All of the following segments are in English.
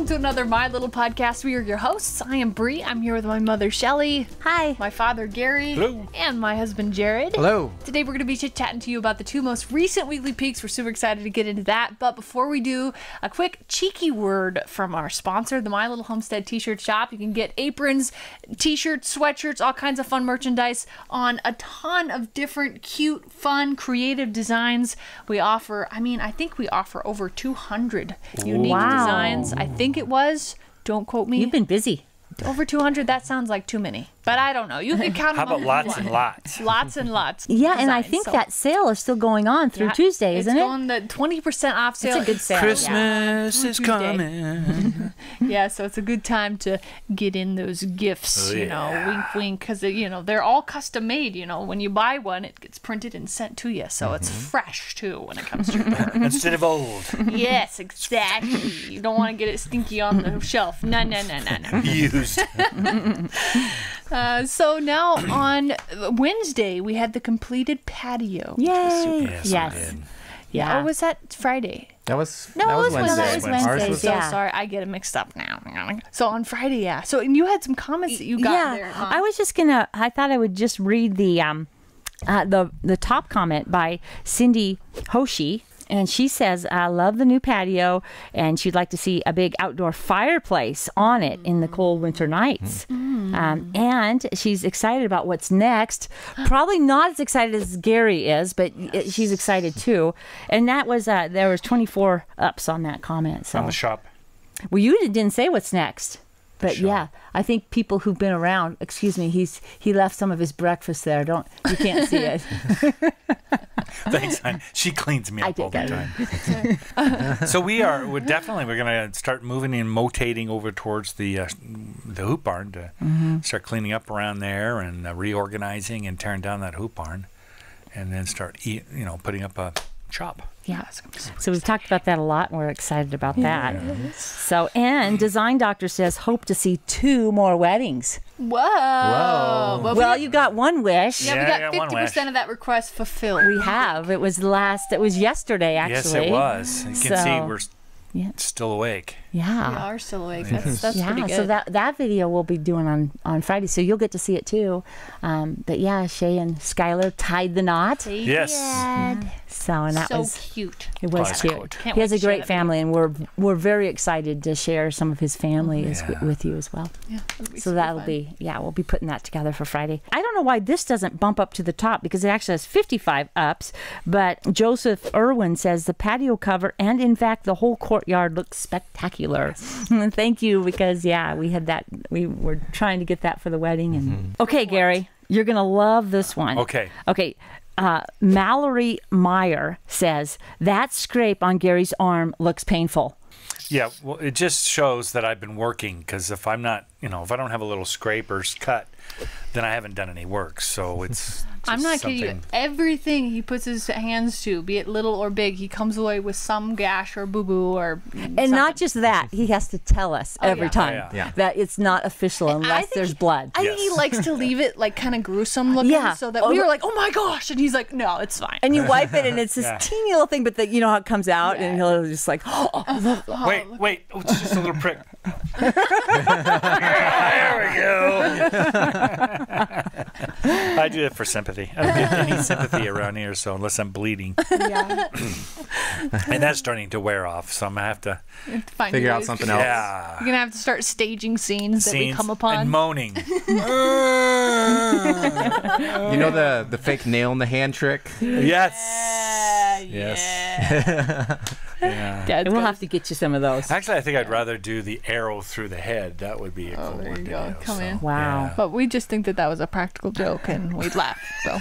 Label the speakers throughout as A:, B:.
A: welcome to another My Little Podcast. We are your hosts. I am Bree. I'm here with my mother, Shelly.
B: Hi.
A: My father, Gary.
C: Hello.
A: And my husband, Jared.
C: Hello.
A: Today we're going to be chit-chatting to you about the two most recent weekly peaks. We're super excited to get into that. But before we do, a quick cheeky word from our sponsor, the My Little Homestead t-shirt shop. You can get aprons, t-shirts, sweatshirts, all kinds of fun merchandise on a ton of different cute, fun, creative designs. We offer, I think we offer over 200 unique designs. I think it was. Don't quote me.
B: You've been busy.
A: Over 200, that sounds like too many. But I don't know. You can count them.
C: How about lots and lots?
A: Lots and lots.
B: Yeah, and I think that sale is still going on through Tuesday, isn't it?
A: It's going the 20% off sale.
B: It's a good sale.
C: Christmas is coming.
A: Yeah, so it's a good time to get in those gifts, wink, wink, because, they're all custom made. When you buy one, it gets printed and sent to you. So it's fresh, too, when it comes to your door.
C: Instead of old.
A: Yes, exactly. You don't want to get it stinky on the shelf. No.
C: Used.
A: So now on Wednesday, we had the completed patio.
B: Yay!
C: Yes.
A: Yeah. Or was that Friday?
D: That was
B: Wednesday.
D: Ours was,
A: So sorry, I get it mixed up now. So on Friday, yeah. So and you had some comments that you got there.
B: I was just I thought I would just read the top comment by Cindy Hoshi. And she says, I love the new patio, and she'd like to see a big outdoor fireplace on it in the cold winter nights. And she's excited about what's next. Probably not as excited as Gary is, but she's excited too. And that was, there was 24 ups on that comment. So.
C: On the shop.
B: Well, you didn't say what's next. But yeah, I think people who've been around, excuse me, he left some of his breakfast there. You can't see it.
C: Thanks, hon. She cleans me up all the time. So we're going to start moving and motating over towards the hoop barn to start cleaning up around there and reorganizing and tearing down that hoop barn, and then start putting up a shop.
B: Yeah. So we've talked about that a lot, and we're excited about that. So, and Design Doctor says, hope to see 2 more weddings.
A: Whoa.
B: Well, you got one wish.
A: Yeah, we got 50% of that request fulfilled.
B: We have. It was yesterday, actually.
C: Yes, it was. You can see we're still awake.
B: Yeah.
A: We are still awake. That's pretty good.
B: So that video we'll be doing on Friday, so you'll get to see it too. But yeah, Shae and Skylar tied the knot.
C: Yes.
B: So and that was
A: cute.
B: It was cute. He has a great family, and we're very excited to share some of his family with you as well. Yeah. So that'll be we'll be putting that together for Friday. I don't know why this doesn't bump up to the top because it actually has 55 ups. But Joseph Irwin says the patio cover and in fact the whole courtyard looks spectacular. Thank you, because we had that. We were trying to get that for the wedding. And okay, Gary, you're gonna love this one.
C: Okay.
B: Mallory Meyer says that scrape on Gary's arm looks painful.
C: Yeah, well, it just shows that I've been working, because if I'm not, if I don't have a little scrape or cut, then I haven't done any work. So it's
A: I'm not kidding you. Everything he puts his hands to, be it little or big, he comes away with some gash or boo-boo or
B: And not just that, he has to tell us every time that it's not official unless there's blood.
A: I think he likes to leave it like kind of gruesome looking so that we were like, oh my gosh, and he's like, no, it's fine.
B: And you wipe it and it's this teeny little thing, but you know how it comes out and he'll just like,
C: wait, it's just a little prick. There we go. I do it for sympathy. I don't get any sympathy around here, so unless I'm bleeding.
A: Yeah.
C: And that's starting to wear off, so I'm going to have to
D: figure out something else.
A: Yeah. You're going to have to start staging scenes that we come upon.
C: And moaning.
D: You know the fake nail in the hand trick?
C: Yes.
B: Yeah. We'll have to get you some of those.
C: Actually, I think I'd rather do the arrow through the head. That would be a cool one to do.
A: Come in.
B: Wow.
A: Yeah. But we just think that was a practical joke, and we'd laugh. So.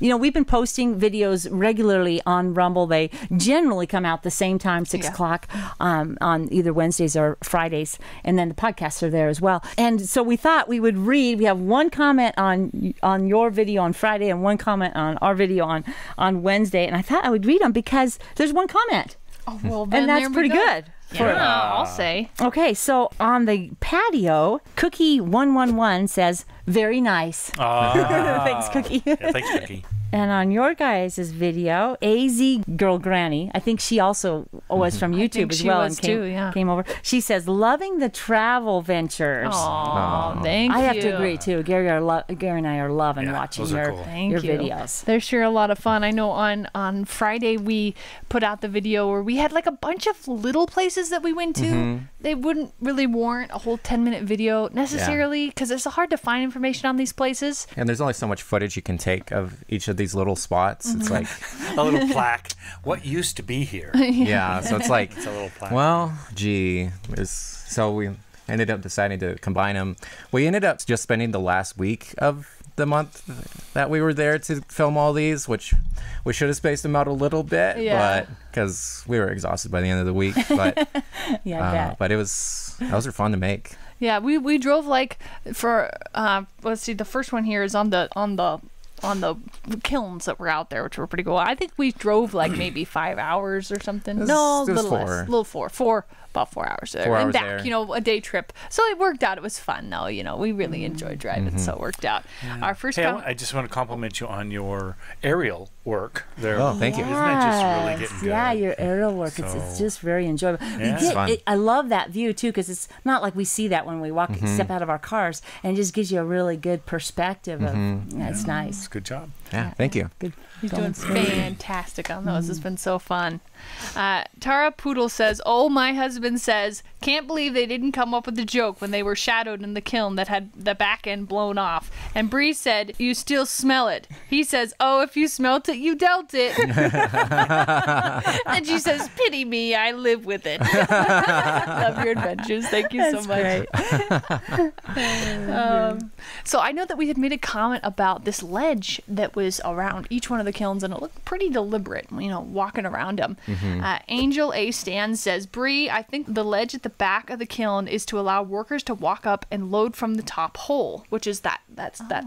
B: We've been posting videos regularly on Rumble. They generally come out the same time, 6 o'clock, on either Wednesdays or Fridays, and then the podcasts are there as well. And so we thought we would read. We have one comment on your video on Friday and one comment on our video on Wednesday, and I thought I would read them because there's one comment.
A: Oh, well, then
B: and that's pretty good.
A: I'll say.
B: Okay, so on the patio, Cookie111 says, very nice.
C: Thanks,
B: Cookie.
C: Thanks, Cookie.
B: And on your guys' video, AZ Girl Granny, I think she also was from YouTube as well and came over. She says, loving the travel ventures.
A: Oh, thank you.
B: I have to agree too. Gary and I are loving watching your videos.
A: They're sure a lot of fun. I know on Friday we put out the video where we had like a bunch of little places that we went to. They wouldn't really warrant a whole 10-minute video necessarily because it's hard to find information on these places.
D: And there's only so much footage you can take of each of these little spots. It's like
C: a little plaque. What used to be here?
D: Yeah, so it's like,
C: it's a little plaque.
D: Well, gee, so we ended up deciding to combine them. We ended up just spending the last week of the month that we were there to film all these, which we should have spaced them out a little bit, but because we were exhausted by the end of the week. But but those are fun to make.
A: Yeah, we drove like for let's see, the first one here is on the kilns that were out there, which were pretty cool. I think we drove like maybe 5 hours or something. No, a little less. About 4 hours there.
D: 4 hours
A: and back,
D: there.
A: you know, a day trip. So it worked out. It was fun though, you know. We really enjoyed driving, so it worked out. Our first
C: I just want to compliment you on your aerial work there.
D: Oh, thank you.
C: Isn't that just really getting good?
B: Yeah, your aerial work, it's just very enjoyable.
C: It's
D: fun.
B: I love that view too, because it's not like we see that when we step out of our cars, and it just gives you a really good perspective of it's nice.
C: Good job.
D: Yeah, thank you.
B: Good.
A: He's doing fantastic on those. It's been so fun. Tara Poodle says, oh, my husband says, can't believe they didn't come up with the joke when they were shadowed in the kiln that had the back end blown off. And Bree said, you still smell it. He says, oh, if you smelt it, you dealt it. And she says, pity me, I live with it. Love your adventures. Thank you so much. So I know that we had made a comment about this ledge that was around each one of the kilns, and it looked pretty deliberate, you know, walking around them. Angel A. Stan says, Bree, I think the ledge at the back of the kiln is to allow workers to walk up and load from the top hole, which is that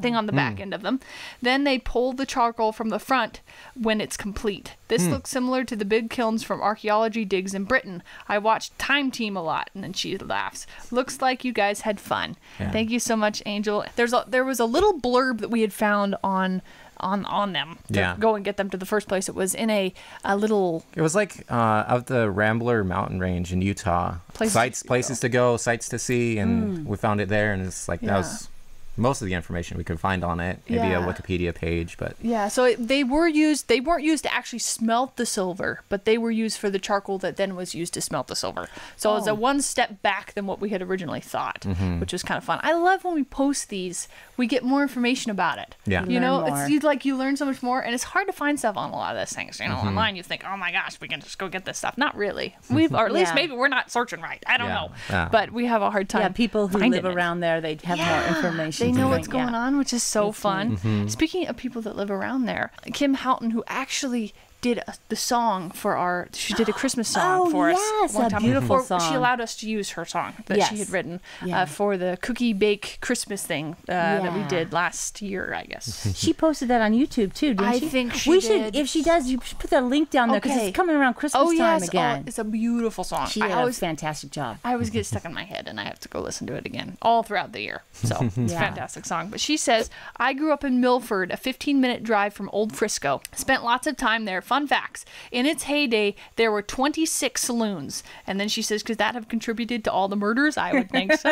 A: thing on the back end of them. Then they pull the charcoal from the front when it's complete. This looks similar to the big kilns from archaeology digs in Britain. I watched Time Team a lot. And then she laughs. Looks like you guys had fun. Yeah. Thank you so much, Angel. There was a little blurb that we had found on them to go and get them to the first place. It was in a little...
D: It was like of the Rambler mountain range in Utah. Places to go, sights to see, and we found it there, and it's like that was most of the information we could find on it. Maybe a Wikipedia page, but... Yeah,
A: so they weren't used to actually smelt the silver, but they were used for the charcoal that then was used to smelt the silver. So it was a one step back than what we had originally thought, which was kind of fun. I love when we post these, we get more information about it.
D: Yeah.
A: You know, it's like you learn so much more, and it's hard to find stuff on a lot of these things. You know, online you think, oh my gosh, we can just go get this stuff. Not really. Or at least maybe we're not searching right. I don't know.
D: Yeah.
A: But we have a hard time.
B: Yeah, people who live around there, they have more information.
A: They know what's going on, which is so fun. Speaking of people that live around there, Kim Houghton, who actually did the song for she did a Christmas song for us.
B: Yes, a beautiful song.
A: She allowed us to use her song that she had written for the cookie bake Christmas thing that we did last year, I guess.
B: She posted that on YouTube too, didn't she?
A: I think she did.
B: If she does, you should put that link down there because it's coming around Christmas time again.
A: It's a beautiful song.
B: She did a fantastic job.
A: I always get stuck in my head and I have to go listen to it again all throughout the year. So it's a fantastic song. But she says, I grew up in Milford, a 15-minute drive from Old Frisco. Spent lots of time there. Fun facts. In its heyday, there were 26 saloons. And then she says, could that have contributed to all the murders? I would think so.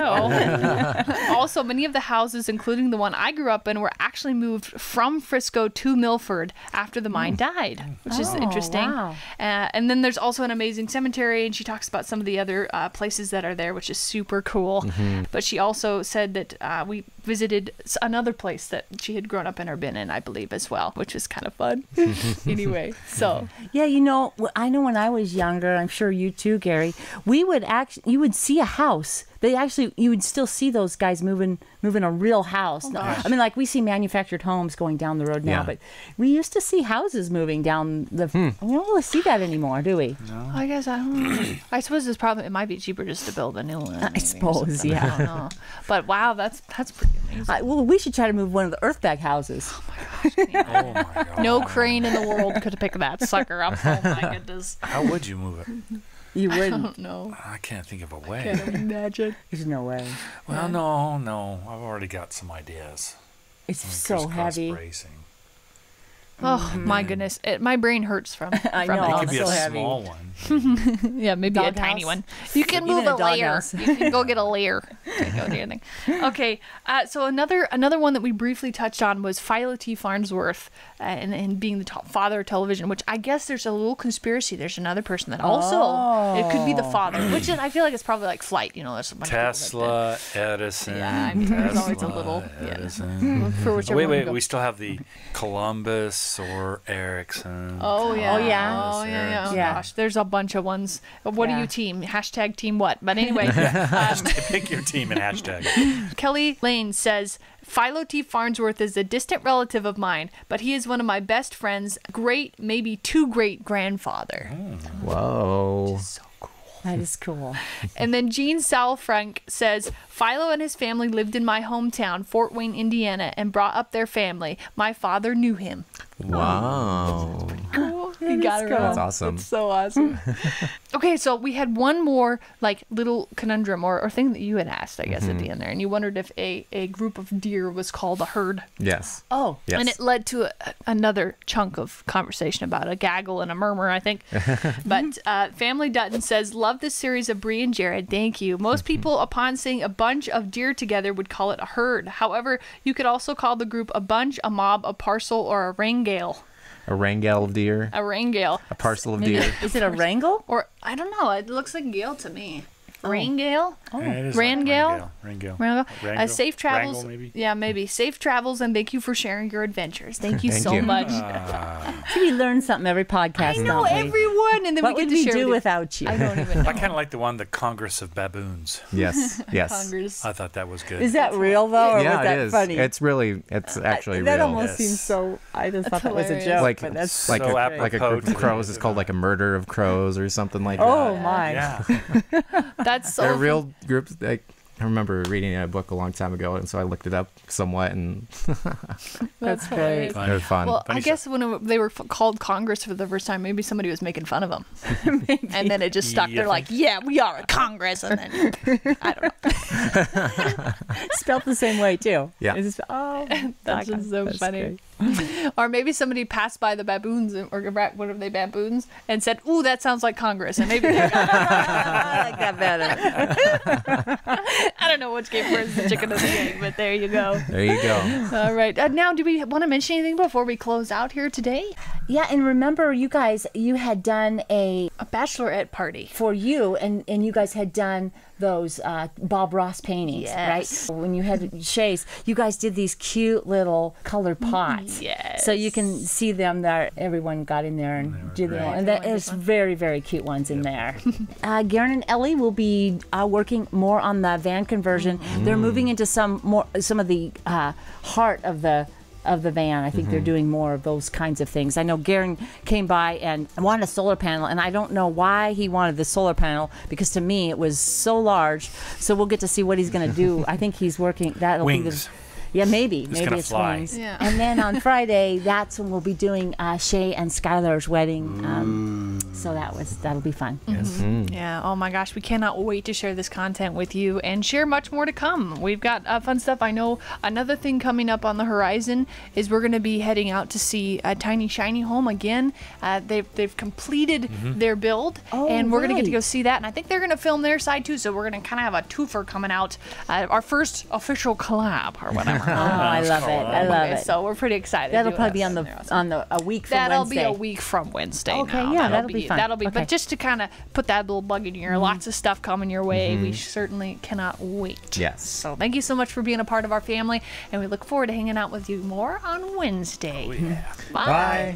A: Also, many of the houses, including the one I grew up in, were actually moved from Frisco to Milford after the mine died, which is interesting.
B: Wow.
A: And then there's also an amazing cemetery, and she talks about some of the other places that are there, which is super cool. But she also said that we visited another place that she had grown up in or been in, I believe, as well, which was kind of fun. Anyway, so...
B: Yeah, you know, I know when I was younger, I'm sure you too, Gary, you would see a house. You would still see those guys moving a real house. I mean, like we see manufactured homes going down the road now, but we used to see houses moving down the... We don't really see that anymore, do we?
A: No. I guess I don't know. I suppose it might be cheaper just to build a new one.
B: I suppose,
A: I don't know. But wow, that's pretty amazing.
B: Well, we should try to move one of the earthbag houses.
A: Oh my gosh. Oh my God. No crane in the world could have picked that sucker up. Oh my goodness.
C: How would you move it?
B: You wouldn't.
A: I don't know.
C: I can't think of a way.
A: I can't imagine.
B: There's no way.
C: Well, no. I've already got some ideas.
B: It's so heavy.
C: Bracing.
A: Oh my goodness, my brain hurts from
B: I
A: from
B: know.
A: it.
C: It could be
B: so
C: a
B: heavy.
C: small one.
A: Yeah, maybe a tiny
B: Doghouse?
A: one. You can
B: Even
A: move
B: a
A: a layer.
B: doghouse.
A: You can go get a layer. Can't go do anything. Okay, so another one that we briefly touched on was Philo T. Farnsworth and being the father of television, which I guess there's a little conspiracy. There's another person that also it could be the father, which is, I feel like it's probably like Flight. You know, there's a bunch of people
C: Tesla, Edison.
A: yeah, I mean, there's always a
C: Tesla,
A: little
C: Edison.
A: for whichever
C: Wait,
A: one you
C: wait.
A: go.
C: We still have the Columbus or Ericsson.
A: Oh yeah.
B: Oh, yeah.
A: Oh yeah. Oh
B: Yeah.
A: gosh, there's a bunch of ones. What are
B: Yeah.
A: you team? Hashtag team what? But anyway,
C: Pick your team and hashtag.
A: Kelly Lane says Philo T. Farnsworth is a distant relative of mine, but he is one of my best friends. Great, maybe too great grandfather.
D: Whoa.
A: So cool.
B: That is cool.
A: And then Gene Salfrank says Philo and his family lived in my hometown, Fort Wayne, Indiana, and brought up their family. My father knew him.
D: Wow.
A: Cool. He got it
B: cool.
A: wrong.
D: That's awesome.
A: It's so awesome. Okay, so we had one more like little conundrum or thing that you had asked, I guess, at the end there, and you wondered if a group of deer was called a herd.
D: Yes.
B: Oh,
D: Yes.
A: And it led to another chunk of conversation about a gaggle and a murmur, I think. But Family Dutton says, love this series of Bree and Jared. Thank you. Most people, upon seeing a bunch of deer together, would call it a herd. However, you could also call the group a bunch, a mob, a parcel, or a rangale.
D: A rangale of deer.
A: A rangale.
D: A parcel of
B: maybe
D: deer.
B: is it a wrangle?
A: Or, I don't know. It looks like gale to me. Rangale?
C: Yeah, it is
A: Rangale?
C: Rangale.
A: Wrangle.
C: Wrangle?
A: Safe travels.
C: Wrangle, maybe?
A: Yeah, maybe. Safe travels, and thank you for sharing your adventures. Thank you
D: Thank
A: so
D: you.
A: much.
B: See, we learn something every podcast.
A: I know,
B: don't we?
A: everyone. And then
B: What
A: we
B: would
A: get to
B: we
A: share
B: do
A: with you.
B: without you?
A: I don't even know.
C: I kind of like the one, the Congress of Baboons.
D: Yes. Yes.
A: Congress.
C: I thought that was good.
B: Is that real though, or
D: Yeah,
B: was that
D: it is.
B: funny?
D: It's actually
B: that
D: real.
B: almost
C: Yes.
B: seems so. I just thought
A: That's
B: that was a
A: hilarious.
B: joke,
D: like
B: but that's
D: like
C: so
D: a like a
C: apropos
D: group of
C: to
D: crows is called like a murder of crows or something like that.
B: oh my.
C: Yeah.
A: That's so
D: They're
A: fun.
D: real groups. Like, I remember reading a book a long time ago, and so I looked it up somewhat, and
B: That's great.
A: hilarious.
C: Funny.
D: it was fun.
A: Well,
C: Funny
A: I guess when they were called Congress for the first time, maybe somebody was making fun of them. And then it just stuck.
C: You
A: They're like, yeah, we are a Congress. And then, I don't know.
B: Spelled the same way too.
D: Yeah.
B: It's just, oh,
A: That's just so
B: that's
A: funny.
B: great.
A: Or maybe somebody passed by the baboons, or what are they, baboons, and said, ooh, that sounds like Congress. And maybe they're like,
B: I like that better.
A: I don't know which came first, the chicken or the egg, but there you go.
D: there you go.
A: All right. Now, do we want to mention anything before we close out here today?
B: Yeah, and remember, you guys, you had done
A: A bachelorette party.
B: for you, and you guys had done those Bob Ross paintings,
A: Yes.
B: right? When you had Shae's, you guys did these cute little colored pots.
A: Yes.
B: So you can see them there. Everyone got in there and did them. And that is very, very cute ones in there. Garen and Ellie will be working more on the van conversion. They're moving into some of the heart of the van. I think they're doing more of those kinds of things. I know Garen came by and wanted a solar panel, and I don't know why he wanted the solar panel, because to me it was so large. So we'll get to see what he's going to do. I think he's working. That'll be
C: Wings.
B: the. Yeah, maybe
C: gonna
B: it's
C: fly.
B: wings.
A: Yeah.
B: And then on Friday, that's when we'll be doing Shae and Skylar's wedding. So that'll be fun.
C: Yes.
A: Yeah. Oh my gosh, we cannot wait to share this content with you and share much more to come. We've got fun stuff. I know another thing coming up on the horizon is we're going to be heading out to see a Tiny Shiny Home again. They've completed their build, and we're going to get to go
B: right.
A: see that. And I think they're going to film their side too. So we're going to kind of have a twofer coming out, our first official collab or whatever.
B: Oh, I love it. I love it.
A: So we're pretty excited.
B: That'll
A: to
B: probably be
A: have
B: on
A: them there.
B: a week from
A: That'll
B: Wednesday.
A: be a week from Wednesday.
B: Okay,
A: now.
B: yeah, that'll be fun.
A: That'll be.
B: Okay.
A: But just to kind of put that little bug in your ear, lots of stuff coming your way. We certainly cannot wait.
D: Yes.
A: So thank you so much for being a part of our family, and we look forward to hanging out with you more on Wednesday.
C: Oh, yeah.
A: Bye.
D: Bye.